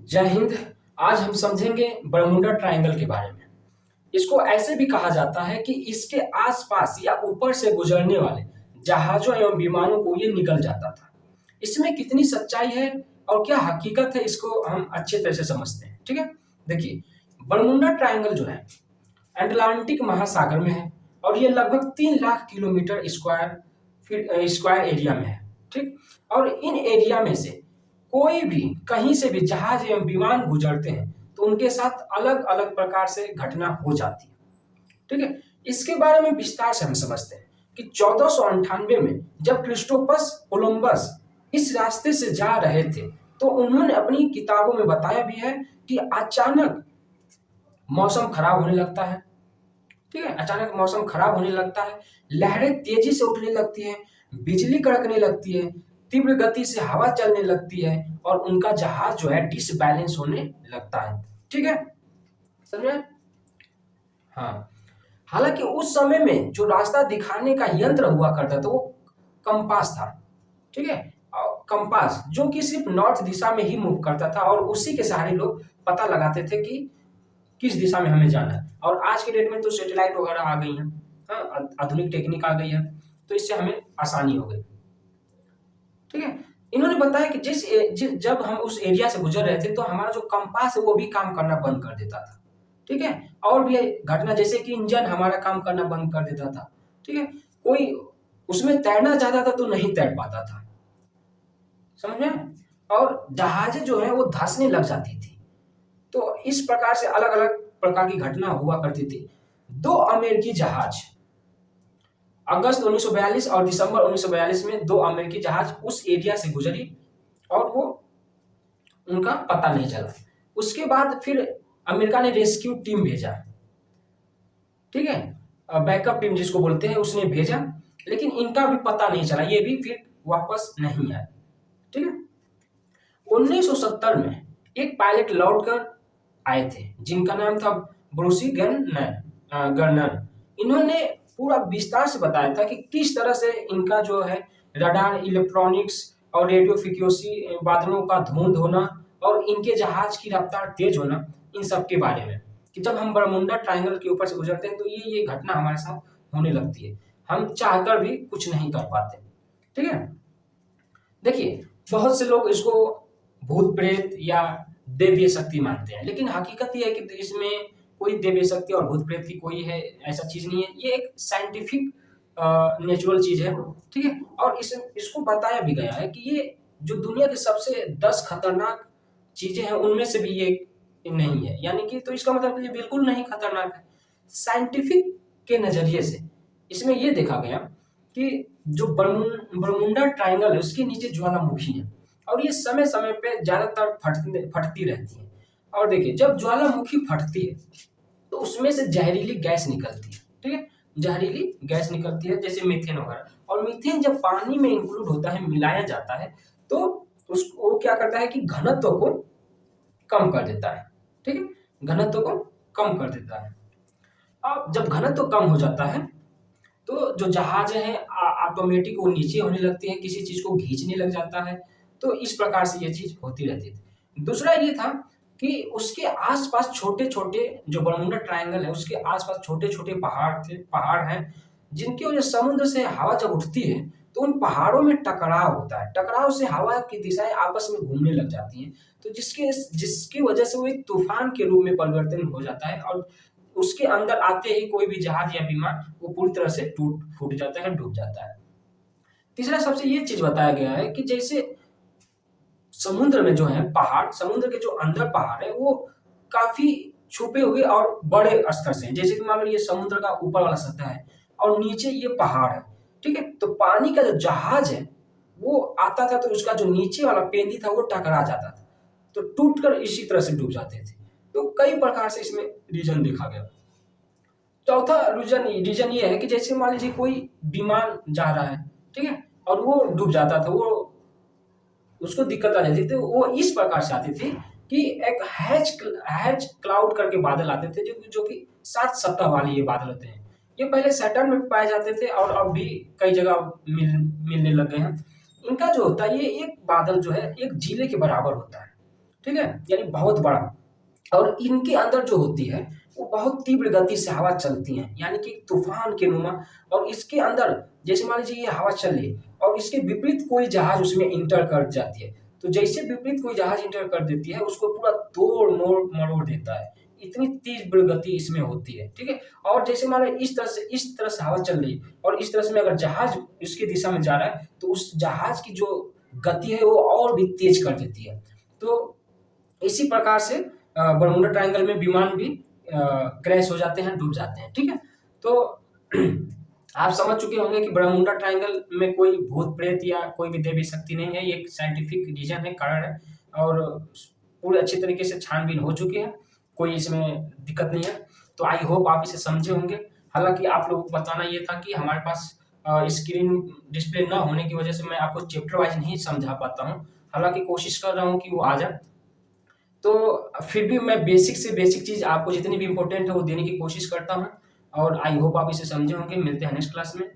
जय हिंद। आज हम समझेंगे बरमूडा ट्रायंगल के बारे में। इसको ऐसे भी कहा जाता है कि इसके आसपास या ऊपर से गुजरने वाले जहाजों एवं विमानों को ये निकल जाता था। इसमें कितनी सच्चाई है और क्या हकीकत है, इसको हम अच्छे तरह से समझते हैं। ठीक है, देखिए, बरमूडा ट्रायंगल जो है अटलांटिक महासागर में है और ये लगभग 3 लाख किलोमीटर स्क्वायर एरिया में है। ठीक, और इन एरिया में से कोई भी कहीं से भी जहाज एवं विमान गुजरते हैं तो उनके साथ अलग अलग प्रकार से घटना हो जाती है। ठीक है, इसके बारे में विस्तार से हम समझते हैं कि 1498 में जब क्रिस्टोफर कोलंबस इस रास्ते से जा रहे थे तो उन्होंने अपनी किताबों में बताया भी है कि अचानक मौसम खराब होने लगता है। ठीक है, अचानक मौसम खराब होने लगता है, लहरें तेजी से उठने लगती हैं, बिजली कड़कने लगती है, तीव्र गति से हवा चलने लगती है और उनका जहाज जो है डिसबैलेंस होने लगता है। ठीक है, समझे? हाँ, हालांकि उस समय में जो रास्ता दिखाने का यंत्र हुआ करता था वो कंपास था। ठीक है, कंपास जो कि सिर्फ नॉर्थ दिशा में ही मूव करता था और उसी के सहारे लोग पता लगाते थे कि किस दिशा में हमें जाना है। और आज के डेट में तो सैटेलाइट वगैरह आ गई हैं, हाँ, आधुनिक टेक्निक आ गई है, तो इससे हमें आसानी हो गई। ठीक है, इन्होंने बताया कि जब हम उस एरिया से गुजर रहे थे तो हमारा जो कंपास है वो भी काम करना बंद कर देता था। ठीक है, और भी घटना जैसे कि इंजन हमारा काम करना बंद कर देता था। ठीक है, कोई उसमें तैरना चाहता था तो नहीं तैर पाता था, समझ में? और जहाजें जो है वो धंसने लग जाती थी। तो इस प्रकार से अलग अलग प्रकार की घटना हुआ करती थी। 2 अमेरिकी जहाज अगस्त 1942 और दिसंबर 1942 में 2 अमेरिकी जहाज उस एरिया से गुजरी और वो उनका पता नहीं चला। उसके बाद फिर अमेरिका ने रेस्क्यू टीम भेजा। ठीक है, बैकअप टीम जिसको बोलते हैं उसने भेजा, लेकिन इनका भी पता नहीं चला, ये भी फिर वापस नहीं आए। ठीक है, 1970 में एक पायलट लौटकर आए थे जिनका नाम था ब्रूसी गर्नर। इन्होंने पूरा विस्तार से बताया था कि किस तरह से इनका जो है रडार, इलेक्ट्रॉनिक्स और रेडियो फ्रीक्वेंसी, बादलों का धुंध होना और इनके जहाज की रफ्तार तेज होना, इन सब के बारे में कि जब हम बरमुंडा ट्रायंगल के ऊपर से गुजरते हैं तो ये घटना हमारे साथ होने लगती है, हम चाहकर भी कुछ नहीं कर पाते। ठीक है, देखिए, बहुत से लोग इसको भूत प्रेत या दैवीय शक्ति मानते हैं, लेकिन हकीकत ये है कि इसमें कोई दैवीय शक्ति और भूत प्रेत की कोई है ऐसा चीज नहीं है। ये एक साइंटिफिक नेचुरल चीज है। ठीक है, और इसको बताया भी गया है कि ये जो दुनिया के सबसे 10 खतरनाक चीजें हैं उनमें से भी ये नहीं है, यानी कि तो इसका मतलब ये बिल्कुल नहीं खतरनाक है। साइंटिफिक के नजरिए से इसमें ये देखा गया कि जो बरमुंडा ट्रायंगल है उसके नीचे ज्वालामुखी है और ये समय समय पे ज्यादातर फटती रहती है। और देखिए, जब ज्वालामुखी फटती है तो उसमें से जहरीली गैस निकलती है। ठीक है, जहरीली गैस निकलती है जैसे मीथेन वगैरह, और मीथेन जब पानी में इंक्लूड होता है, मिलाया जाता है, तो उसको वो क्या करता है कि घनत्व को कम कर देता है। ठीक है, घनत्व को कम कर देता है। अब जब घनत्व कम हो जाता है तो जो जहाज है ऑटोमेटिक वो नीचे होने लगती है, किसी चीज को खींचने लग जाता है। तो इस प्रकार से ये चीज होती रहती थी। दूसरा ये था कि उसके आसपास छोटे छोटे, जो बरमुंडा ट्रायंगल है उसके आसपास छोटे छोटे पहाड़ हैं जिनकी वजह समुद्र से हवा जब उठती है तो उन पहाड़ों में टकराव होता है। टकराव से हवा की दिशाएं आपस में घूमने लग जाती हैं, तो जिसकी वजह से वो एक तूफान के रूप में परिवर्तन हो जाता है और उसके अंदर आते ही कोई भी जहाज या विमान वो पूरी तरह से टूट फूट जाता है, डूब जाता है। तीसरा सबसे ये चीज बताया गया है कि जैसे समुद्र में जो है पहाड़, समुद्र के जो अंदर पहाड़ है वो काफी छुपे हुए और बड़े स्तर से हैं। जैसे कि मान लो ये समुद्र का ऊपर वाला सतह है और नीचे ये पहाड़ है। ठीक है, तो पानी का जो जहाज है वो आता था तो उसका जो नीचे वाला पेंदी था वो टकरा जाता था, तो टूटकर इसी तरह से डूब जाते थे। तो कई प्रकार से इसमें रीजन देखा गया। चौथा रीजन ये है कि जैसे मान लीजिए कोई विमान जा रहा है, ठीक है, और वो डूब जाता था, वो उसको दिक्कत आ जाती थी। वो इस प्रकार से आती थी कि एक हैज क्लाउड करके बादल आते थे जो कि 7 सतह वाले ये बादल होते हैं। ये पहले सैटर्न में पाए जाते थे और अब भी कई जगह मिलने लग गए हैं। इनका जो होता है, ये एक बादल जो है एक जिले के बराबर होता है। ठीक है, यानी बहुत बड़ा। और इनके अंदर जो होती है वो बहुत तीव्र गति से हवा चलती है, यानी कि तूफान के नुमा। और इसके अंदर जैसे मान लीजिए ये हवा चल रही है और इसके विपरीत कोई जहाज उसमें इंटर कर जाती है, तो जैसे विपरीत कोई जहाज इंटर कर देती है उसको पूरा तोड़ मोड़ मरोड़ देता है, इतनी तीव्र गति इसमें होती है। ठीक है, और जैसे मान लो इस तरह से हवा चल रही है और इस तरह से में अगर जहाज इसकी दिशा में जा रहा है तो उस जहाज की जो गति है वो और भी तेज कर देती है। तो इसी प्रकार से बरमूडा ट्रायंगल में विमान भी क्रैश हो जाते हैं, डूब जाते हैं। ठीक है, तो आप समझ चुके होंगे कि बरमूडा ट्रायंगल में कोई भूत प्रेत या कोई भी देवी शक्ति नहीं है, ये एक साइंटिफिक रीजन है, कारण है, और पूरे अच्छी तरीके से छानबीन हो चुकी है, कोई इसमें दिक्कत नहीं है। तो आई होप आप इसे समझे होंगे। हालांकि आप लोगों को बताना ये था कि हमारे पास स्क्रीन डिस्प्ले ना होने की वजह से मैं आपको चैप्टर वाइज नहीं समझा पाता हूँ, हालांकि कोशिश कर रहा हूँ कि वो आ जाए। तो फिर भी मैं बेसिक से बेसिक चीज़ आपको जितनी भी इम्पोर्टेंट है वो देने की कोशिश करता हूँ, और आई होप आप इसे समझे होंगे। मिलते हैं नेक्स्ट क्लास में।